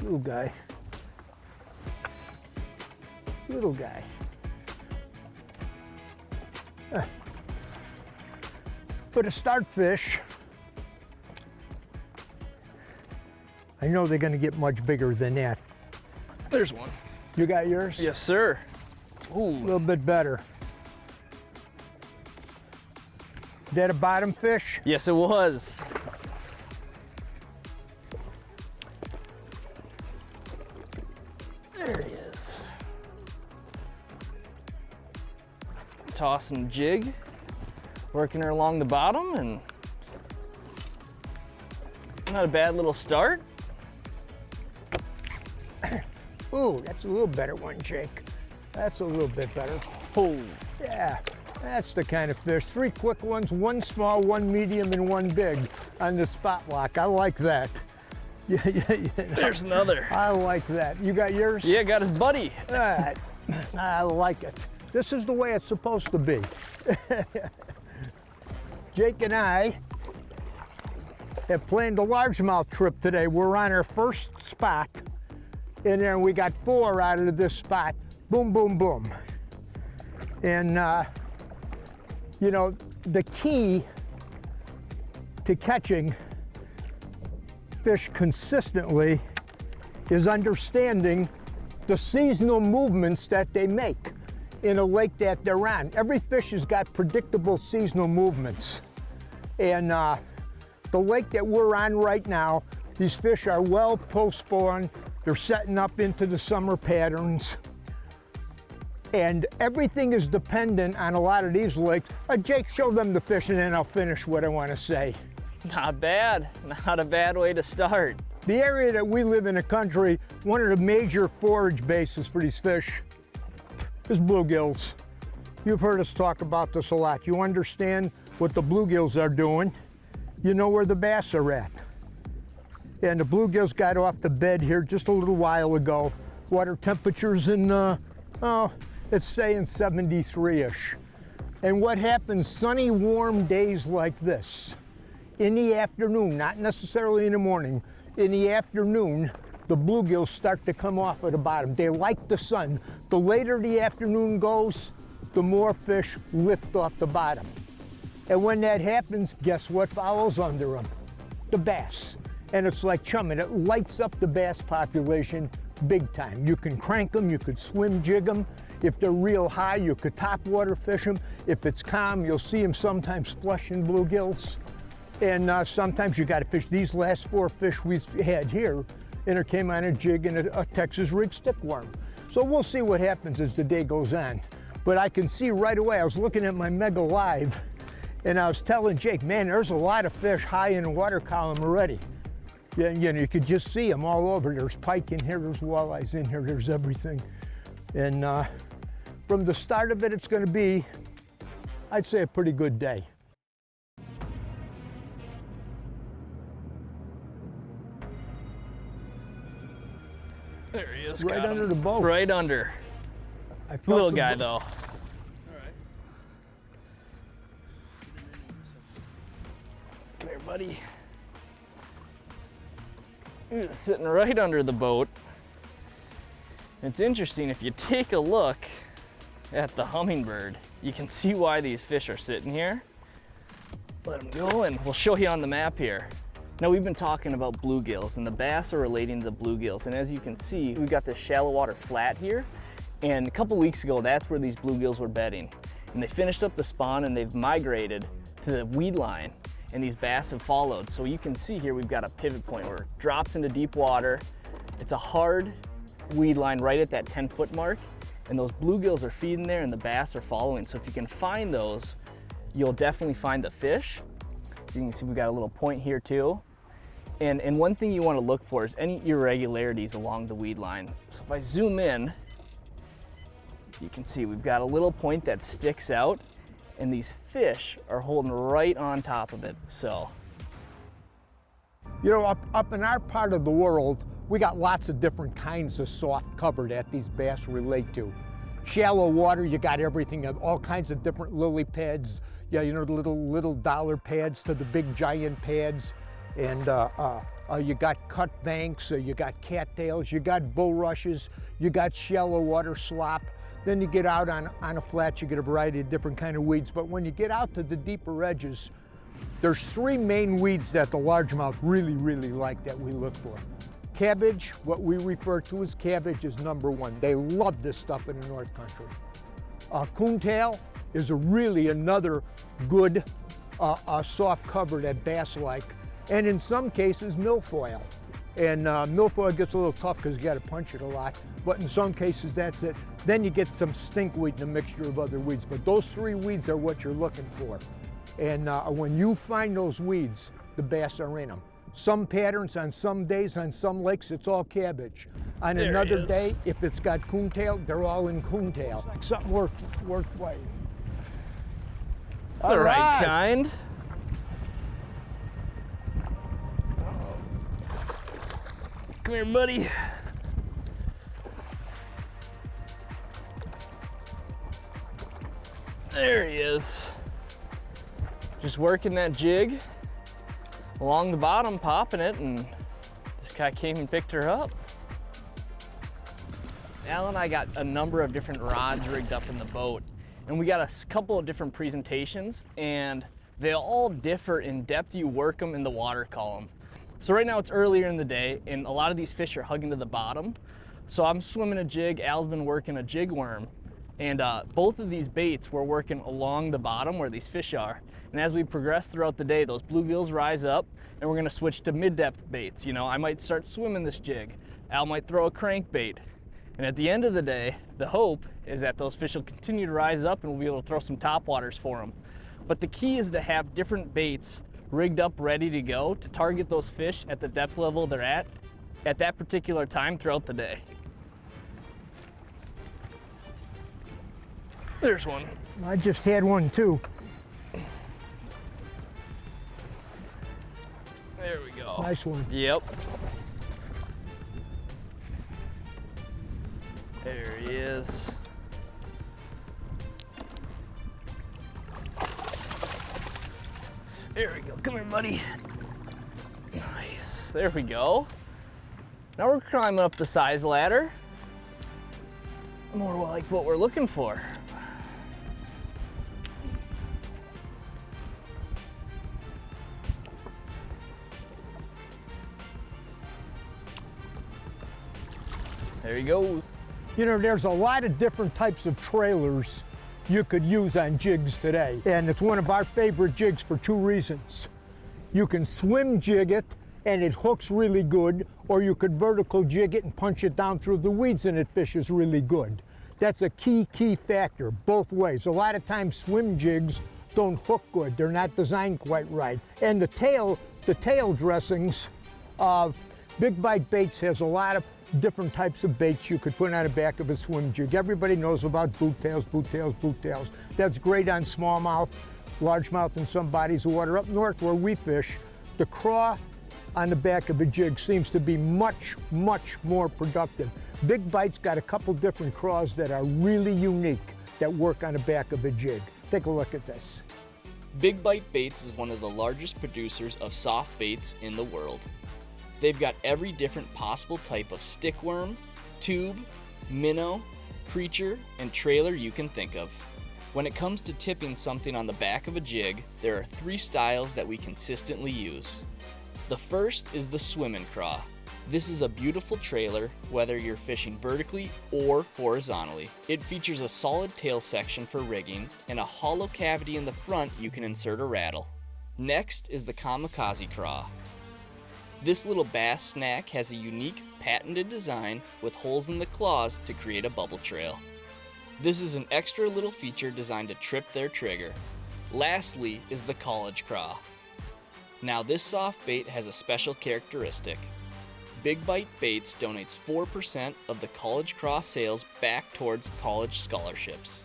Little guy. Little guy. But a start fish, I know they're gonna get much bigger than that. There's one. You got yours? Yes, sir. Ooh. A little bit better. Is that a bottom fish? Yes, it was. There he is. Tossing jig, working her along the bottom, and not a bad little start. Ooh, that's a little better one, Jake. That's a little bit better. Oh, Yeah, that's the kind of fish. 3 quick ones, 1 small, 1 medium, and 1 big on the spot lock. I like that. Yeah. there's another. I like that. You got yours? Yeah, got his buddy. I like it. This is the way it's supposed to be. Jake and I have planned a largemouth trip today. We're on our first spot, and then we got 4 out of this spot. Boom, boom, boom. And you know, the key to catching fish consistently is understanding the seasonal movements that they make in a lake that they're on. Every fish has got predictable seasonal movements. And the lake that we're on right now, these fish are well post-spawn. They're setting up into the summer patterns. And everything is dependent on a lot of these lakes. Jake, show them the fish and then I'll finish what I want to say. Not bad. Not a bad way to start. The area that we live in the country, one of the major forage bases for these fish is bluegills. You've heard us talk about this a lot. You understand what the bluegills are doing. You know where the bass are at. And the bluegills got off the bed here just a little while ago. Water temperatures in, it's saying 73-ish. And what happens sunny, warm days like this, in the afternoon, not necessarily in the morning, in the afternoon, the bluegills start to come off at the bottom. They like the sun. The later the afternoon goes, the more fish lift off the bottom. And when that happens, guess what follows under them? The bass. And it's like chumming. It lights up the bass population big time. You can crank them, you could swim jig them. If they're real high, you could top water fish them. If it's calm, you'll see them sometimes flushing bluegills. And sometimes you got to fish. These last 4 fish we've had here, and it came on a jig and a Texas rig stickworm. So we'll see what happens as the day goes on. But I can see right away, I was looking at my Mega Live, and I was telling Jake, man, there's a lot of fish high in the water column already. Yeah, you know, you could just see them all over. There's pike in here, there's walleyes in here, there's everything. And from the start of it, it's going to be, I'd say, a pretty good day. There he is. Right under the boat. Right under. I felt Little the guy boat. though. Come here, buddy. He's sitting right under the boat. It's interesting, if you take a look at the hummingbird, you can see why these fish are sitting here. Let them go and we'll show you on the map here. Now, we've been talking about bluegills, and the bass are relating to the bluegills. And as you can see, we've got this shallow water flat here. And a couple weeks ago, that's where these bluegills were bedding. And they finished up the spawn and they've migrated to the weed line, and these bass have followed. So you can see here, we've got a pivot point where it drops into deep water. It's a hard weed line right at that 10-foot mark. And those bluegills are feeding there and the bass are following. So if you can find those, you'll definitely find the fish. You can see we've got a little point here too. And one thing you want to look for is any irregularities along the weed line. So if I zoom in, you can see we've got a little point that sticks out, and these fish are holding right on top of it. So, you know, up in our part of the world, we got lots of different kinds of soft cover that these bass relate to. Shallow water, you got everything, all kinds of different lily pads. Yeah, you know, the little dollar pads to the big giant pads. And You got cut banks, you got cattails, you got bulrushes, you got shallow water slop. Then you get out on a flat, you get a variety of different kind of weeds. But when you get out to the deeper edges, there's 3 main weeds that the largemouth really like that we look for. Cabbage, what we refer to as cabbage, is number 1. They love this stuff in the North Country. Coontail is really another good soft cover that bass like. And in some cases, milfoil. And milfoil gets a little tough because you got to punch it a lot. But in some cases, that's it. Then you get some stinkweed and a mixture of other weeds. But those 3 weeds are what you're looking for. And when you find those weeds, the bass are in them. Some patterns on some days, on some lakes, it's all cabbage. On another day, if it's got coontail, they're all in coontail. Like something worth fighting. It's the right kind. Come here, buddy. There he is. Just working that jig along the bottom, popping it, and this guy came and picked her up. Al and I got a number of different rods rigged up in the boat, and we got a couple of different presentations, and they all differ in depth you work them in the water column. So right now it's earlier in the day, and a lot of these fish are hugging to the bottom. So I'm swimming a jig, Al's been working a jig worm, and both of these baits we're working along the bottom where these fish are. And as we progress throughout the day, those bluegills rise up, and we're gonna switch to mid-depth baits. You know, I might start swimming this jig, Al might throw a crankbait, and at the end of the day, the hope is that those fish will continue to rise up and we'll be able to throw some topwaters for them. But the key is to have different baits rigged up ready to go to target those fish at the depth level they're at that particular time throughout the day. There's one. I just had one too. There we go. Nice one. Yep. There he is. There we go. Come here, buddy. Nice. There we go. Now we're climbing up the size ladder. More like what we're looking for. There you go. You know, there's a lot of different types of trailers you could use on jigs today. And it's one of our favorite jigs for 2 reasons. You can swim jig it and it hooks really good, or you could vertical jig it and punch it down through the weeds and it fishes really good. That's a key factor, both ways. A lot of times swim jigs don't hook good. They're not designed quite right. And the tail dressings, Big Bite Baits has a lot of different types of baits you could put on the back of a swim jig. Everybody knows about boot tails. That's great on smallmouth, largemouth, and some bodies of water. Up north where we fish, the craw on the back of a jig seems to be much more productive. Big Bite's got a couple different craws that are really unique that work on the back of a jig. Take a look at this. Big Bite Baits is one of the largest producers of soft baits in the world. They've got every different possible type of stickworm, tube, minnow, creature, and trailer you can think of. When it comes to tipping something on the back of a jig, there are 3 styles that we consistently use. The first is the swimmin' craw. This is a beautiful trailer, whether you're fishing vertically or horizontally. It features a solid tail section for rigging and a hollow cavity in the front you can insert a rattle. Next is the kamikaze craw. This little bass snack has a unique, patented design with holes in the claws to create a bubble trail. This is an extra little feature designed to trip their trigger. Lastly is the college craw. Now this soft bait has a special characteristic. Big Bite Baits donates 4% of the college craw sales back towards college scholarships.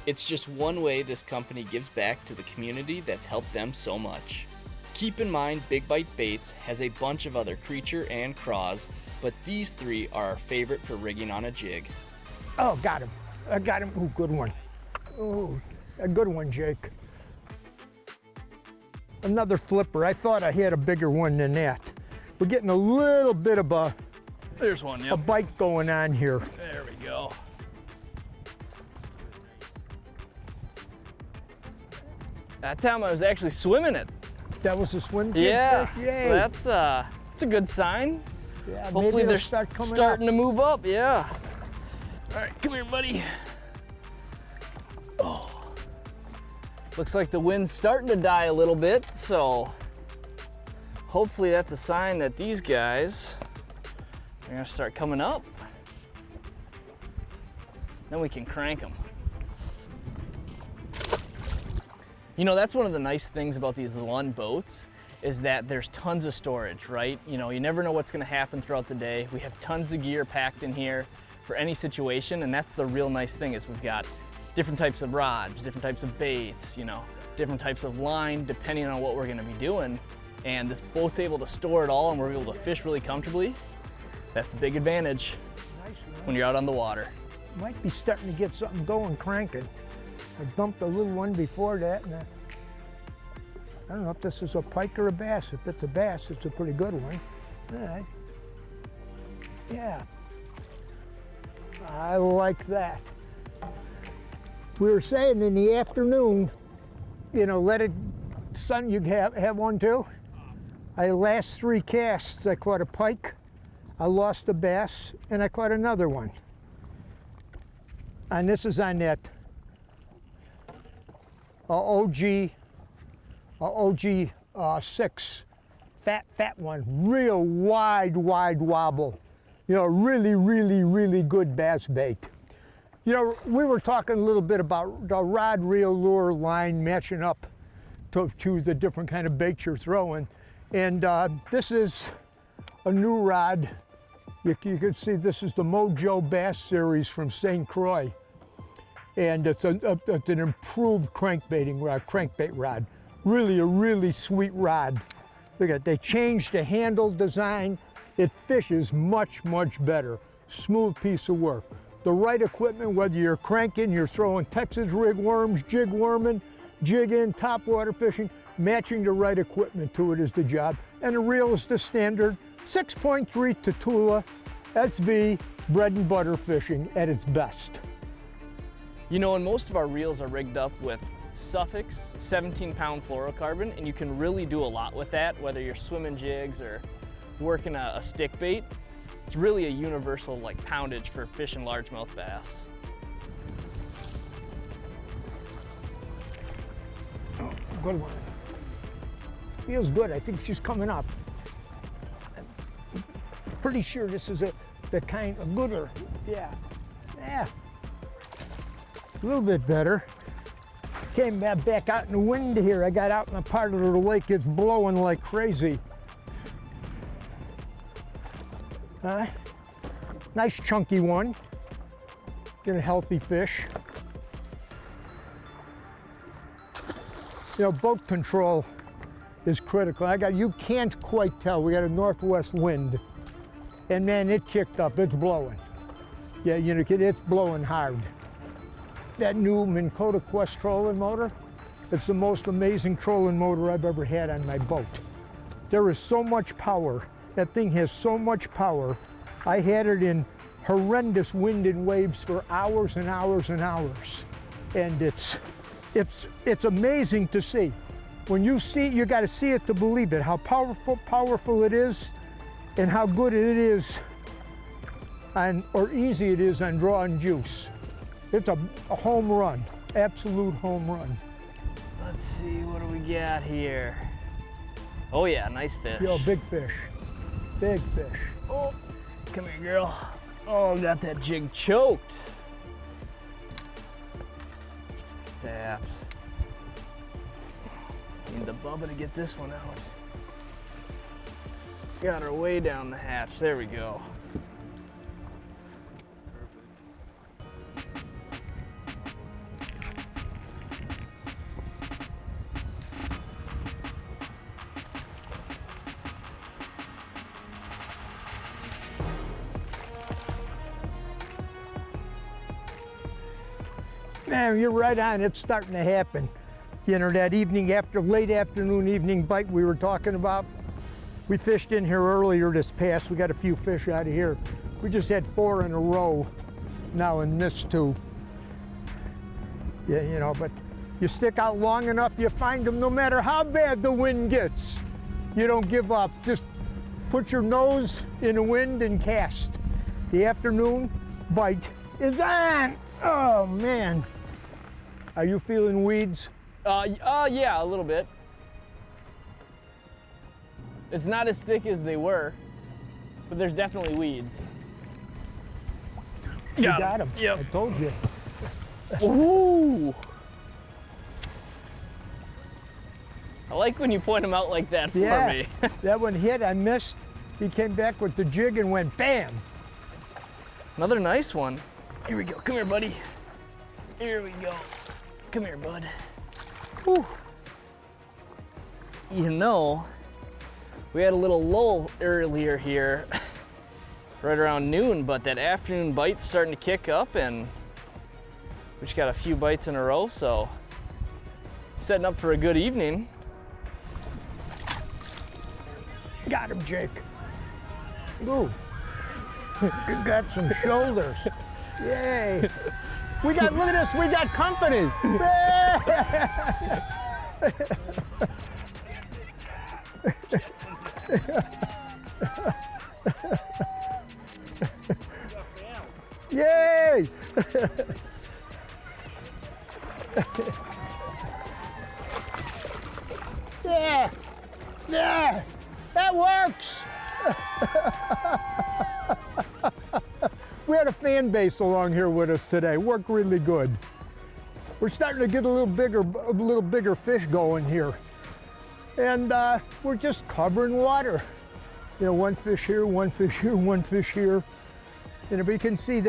It's just one way this company gives back to the community that's helped them so much. Keep in mind, Big Bite Baits has a bunch of other creature and craws, but these 3 are our favorite for rigging on a jig. Oh, got him. I got him. Oh, good one. Oh, a good one, Jake. Another flipper. I thought I had a bigger one than that. We're getting a little bit of a There's one, a yep. bite going on here. There we go. That time I was actually swimming it. That was a swim jig Yeah, fish? so Yay. that's a good sign. Yeah, Hopefully maybe they're it'll start coming starting up. to move up, yeah. All right, come here, buddy. Oh. Looks like the wind's starting to die a little bit, so hopefully that's a sign that these guys are gonna start coming up. Then we can crank them. You know, that's one of the nice things about these Lund boats is that there's tons of storage, right? You know, you never know what's gonna happen throughout the day. We have tons of gear packed in here for any situation, and that's the real nice thing is we've got different types of rods, different types of baits, you know, different types of line depending on what we're gonna be doing. And this boat's able to store it all and we're able to fish really comfortably. That's the big advantage Nice one. when you're out on the water. Might be starting to get something going, cranking. I dumped a little one before that, and I don't know if this is a pike or a bass. If it's a bass, it's a pretty good one. All right. Yeah. I like that. We were saying in the afternoon, you know, let it, sun, you have one too? Last 3 casts, I caught a pike, I lost a bass, and I caught another one. And this is on that OG 6, fat one, real wide wobble. You know, really good bass bait. You know, we were talking a little bit about the rod, reel, lure, line matching up to the different kind of baits you're throwing. And this is a new rod. You can see this is the Mojo Bass series from St. Croix. And it's an improved crankbait rod. Really a really sweet rod. Look at, they changed the handle design. It fishes much better. Smooth piece of work. The right equipment, whether you're cranking, you're throwing Texas rig worms, jig worming, jigging, topwater fishing, matching the right equipment to it is the job. And the reel is the standard 6.3 Tatula SV bread and butter fishing at its best. You know, and most of our reels are rigged up with Suffix 17-pound fluorocarbon, and you can really do a lot with that, whether you're swimming jigs or working a stick bait. It's really a universal like poundage for fishing largemouth bass. Oh, good one. Feels good. I think she's coming up. I'm pretty sure this is the kind of gooder. Yeah. A little bit better. Came back out in the wind here. I got out in a part of the lake. It's blowing like crazy. Nice chunky one. Get a healthy fish. You know, boat control is critical. You can't quite tell. We got a northwest wind, and man, it kicked up. It's blowing. Yeah, you know, it's blowing hard. That new Minn Kota Quest trolling motor, it's the most amazing trolling motor I've ever had on my boat. There is so much power. That thing has so much power. I had it in horrendous wind and waves for hours and hours and hours. And it's amazing to see. When you see, you got to see it to believe it, how powerful it is and how good it is or easy it is on drawing juice. It's a home run, absolute home run. Let's see, what do we got here? Oh yeah, nice fish. Yo, big fish, big fish. Oh, come here, girl. Oh, got that jig choked. That. Need the bubba to get this one out. Got her way down the hatch. There we go. Man, you're right on. It's starting to happen. You know, that late afternoon evening bite we were talking about, We fished in here earlier this past. We got a few fish out of here. We just had 4 in a row now in this too. Yeah, you know, but you stick out long enough, you find them no matter how bad the wind gets. You don't give up. Just put your nose in the wind and cast. The afternoon bite is on. Oh man. Are you feeling weeds? Yeah, a little bit. It's not as thick as they were, but there's definitely weeds. You got them. Yep. I told you. Ooh. I like when you point them out like that for me. That one hit, I missed. He came back with the jig and went bam. Another nice one. Here we go. Come here, buddy. Here we go. Come here, bud. Whew. You know, we had a little lull earlier here, right around noon, but that afternoon bite's starting to kick up and we just got a few bites in a row, so setting up for a good evening. Got him, Jake. Ooh. You got some shoulders. Yay. We got, look at this, we got company. Yay. Yeah, yeah, that works. We had a fan base along here with us today. Worked really good. We're starting to get a little bigger fish going here, and we're just covering water. You know, one fish here, one fish here, one fish here. And if you can see,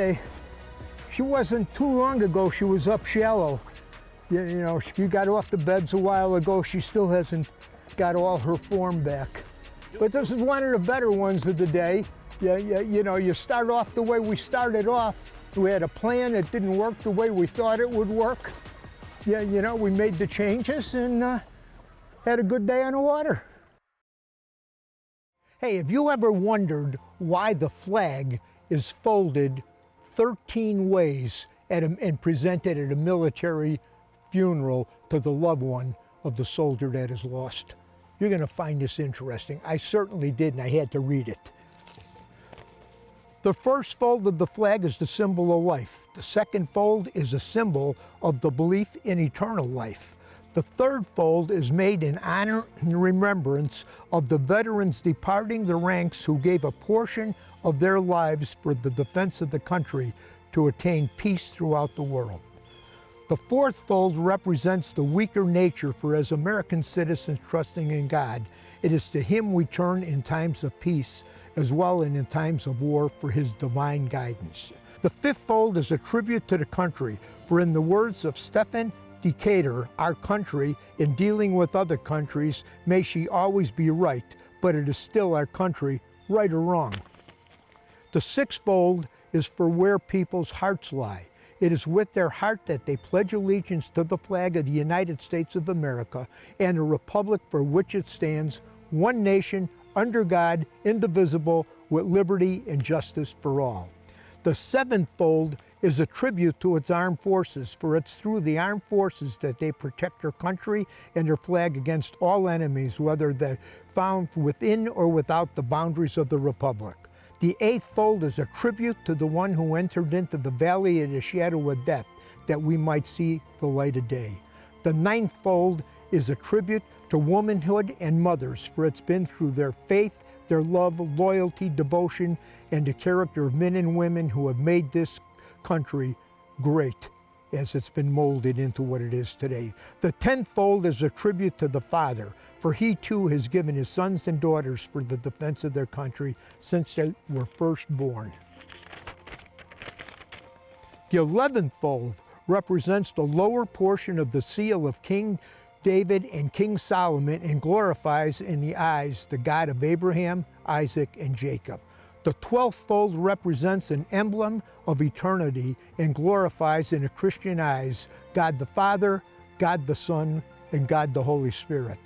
she wasn't too long ago. She was up shallow. You know, she got off the beds a while ago. She still hasn't got all her form back. But this is one of the better ones of the day. You know, you start off the way we started off. We had a plan, it didn't work the way we thought it would work. Yeah, you know, we made the changes and had a good day on the water. Hey, have you ever wondered why the flag is folded 13 ways and presented at a military funeral to the loved one of the soldier that is lost? You're going to find this interesting. I certainly did, and I had to read it. The first fold of the flag is the symbol of life. The second fold is a symbol of the belief in eternal life. The third fold is made in honor and remembrance of the veterans departing the ranks who gave a portion of their lives for the defense of the country to attain peace throughout the world. The fourth fold represents the weaker nature, for as American citizens trusting in God, it is to Him we turn in times of peace, as well as in times of war, for His divine guidance. The fifth fold is a tribute to the country, for in the words of Stephen Decatur, our country, in dealing with other countries, may she always be right, but it is still our country, right or wrong. The sixth fold is for where people's hearts lie. It is with their heart that they pledge allegiance to the flag of the United States of America and the republic for which it stands, one nation, under God, indivisible, with liberty and justice for all. The seventh fold is a tribute to its armed forces, for it's through the armed forces that they protect their country and their flag against all enemies, whether they're found within or without the boundaries of the republic. The eighth fold is a tribute to the one who entered into the valley of the shadow of death, that we might see the light of day. The ninth fold is a tribute to womanhood and mothers, for it's been through their faith, their love, loyalty, devotion, and the character of men and women who have made this country great as it's been molded into what it is today. The 10th fold is a tribute to the Father, for He too has given His sons and daughters for the defense of their country since they were first born. The 11th fold represents the lower portion of the seal of King David and King Solomon and glorifies in the eyes the God of Abraham, Isaac, and Jacob. The 12th fold represents an emblem of eternity and glorifies in the Christian eyes God the Father, God the Son, and God the Holy Spirit.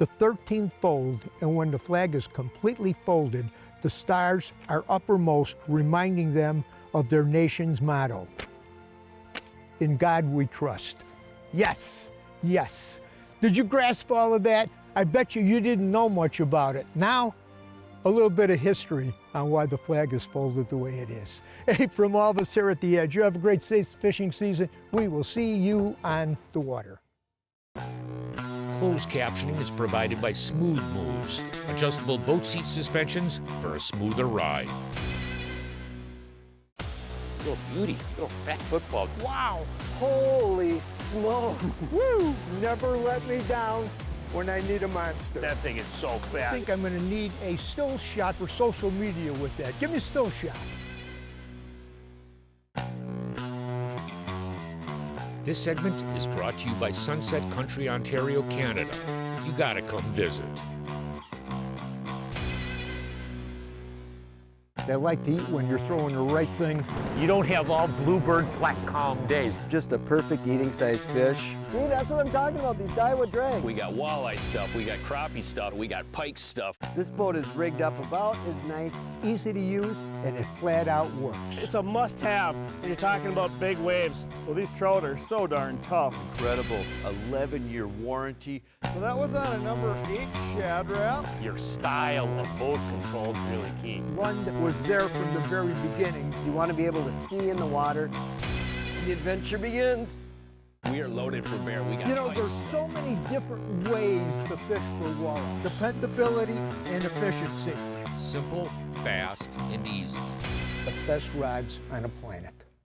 the 13th fold, and when the flag is completely folded, the stars are uppermost, reminding them of their nation's motto. In God we trust. Yes, yes. Did you grasp all of that? I bet you didn't know much about it. Now, a little bit of history on why the flag is folded the way it is. Hey, from all of us here at The Edge, you have a great safe fishing season. We will see you on the water. Closed captioning is provided by Smooth Moves, adjustable boat seat suspensions for a smoother ride. Little beauty, little fat football. Wow, Holy smokes. woo, never let me down when I need a monster. That thing is so I fat. think I'm gonna need a still shot for social media with that. Give me a still shot. This segment is brought to you by Sunset Country, Ontario, Canada. You gotta come visit. They like to eat when you're throwing the right thing. You don't have all bluebird flat calm days. Just a perfect eating size fish. See, that's what I'm talking about, these Daiwa drag. We got walleye stuff, we got crappie stuff, we got pike stuff. This boat is rigged up about as nice. Easy to use, and it flat out works. It's a must-have when you're talking about big waves. Well, these trout are so darn tough. Incredible 11-year warranty. So that was on a number 8 Shad Rap. Your style of boat control is really key. One that was there from the very beginning. You want to be able to see in the water. The adventure begins. We are loaded for bear. We got You know, pikes. there's so many different ways to fish for walleye. Dependability and efficiency. Simple, fast, and easy. The best rods on the planet.